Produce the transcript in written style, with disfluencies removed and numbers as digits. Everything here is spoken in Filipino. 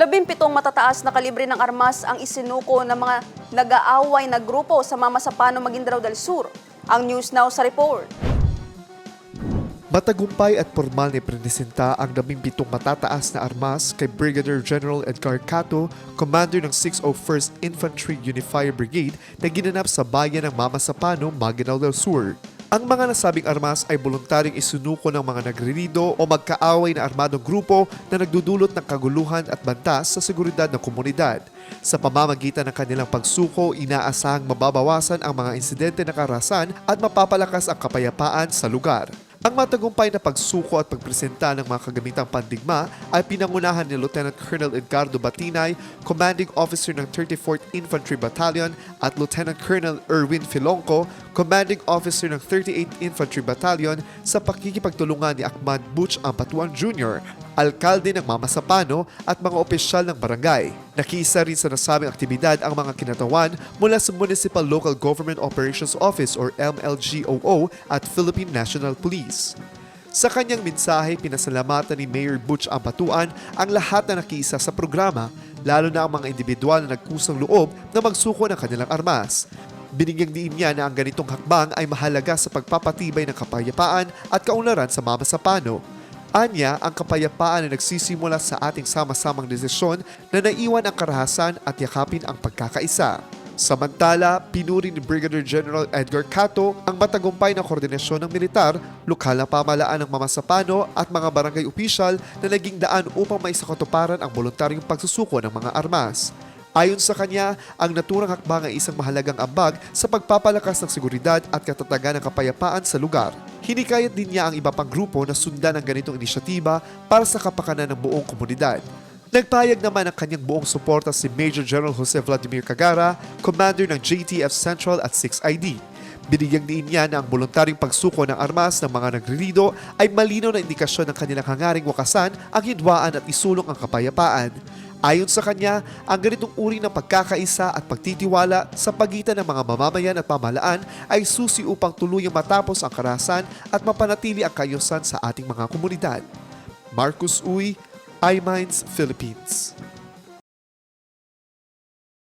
17 matataas na kalibre ng armas ang isinuko ng mga nag-aaway na grupo sa Mamasapano, Maguindanao del Sur. Ang News Now sa report. Matagumpay at formal na ipresenta ang 17 matataas na armas kay Brigadier General Edgar Cato, Commander ng 601st Infantry Unifier Brigade na ginanap sa bayan ng Mamasapano, Maguindanao del Sur. Ang mga nasabing armas ay voluntaryong isinuko ng mga nagrirido o magkaaway na armadong grupo na nagdudulot ng kaguluhan at banta sa seguridad ng komunidad. Sa pamamagitan ng kanilang pagsuko, inaasahang mababawasan ang mga insidente ng karahasan at mapapalakas ang kapayapaan sa lugar. Ang matagumpay na pagsuko at pagpresenta ng mga kagamitang pandigma ay pinangunahan ni Lieutenant Colonel Edgardo Batinay, Commanding Officer ng 34th Infantry Battalion, at Lieutenant Colonel Erwin Filonco, Commanding Officer ng 38th Infantry Battalion sa pakikipagtulungan ni Akman Butch Ampatuan Jr., alkalde ng Mamasapano at mga opisyal ng barangay. Nakiisa rin sa nasabing aktibidad ang mga kinatawan mula sa Municipal Local Government Operations Office or MLGOO at Philippine National Police. Sa kanyang mensahe, pinasalamatan ni Mayor Butch Ampatuan ang lahat na nakiisa sa programa, lalo na ang mga individual na nagkusang loob na magsuko ng kanilang armas. Binigyang diin niya na ang ganitong hakbang ay mahalaga sa pagpapatibay ng kapayapaan at kaunlaran sa Mamasapano. Anya, ang kapayapaan ay nagsisimula sa ating sama-samang desisyon na naiwan ang karahasan at yakapin ang pagkakaisa. Samantala, pinuri ni Brigadier General Edgar Cato ang matagumpay na koordinasyon ng militar, lokal na pamahalaan ng Mamasapano at mga barangay opisyal na naging daan upang maisakatuparan ang voluntaryong pagsusuko ng mga armas. Ayon sa kanya, ang naturang hakbang ay isang mahalagang ambag sa pagpapalakas ng seguridad at katatagan ng kapayapaan sa lugar. Hinikayat din niya ang iba pang grupo na sundan ang ganitong inisyatiba para sa kapakanan ng buong komunidad. Nagpahayag naman ang kanyang buong suporta si Major General Jose Vladimir Cagara, Commander ng JTF Central at 6ID. Binigyang diin niya na ang voluntaryong pagsuko ng armas ng mga nagrirido ay malinaw na indikasyon ng kanilang hangaring wakasan ang hidwaan at isulong ang kapayapaan. Ayon sa kanya, ang ganitong uri ng pagkakaisa at pagtitiwala sa pagitan ng mga mamamayan at pamahalaan ay susi upang tuluyang matapos ang karahasan at mapanatili ang kaayusan sa ating mga komunidad. Marcus Uy, iMinds Philippines.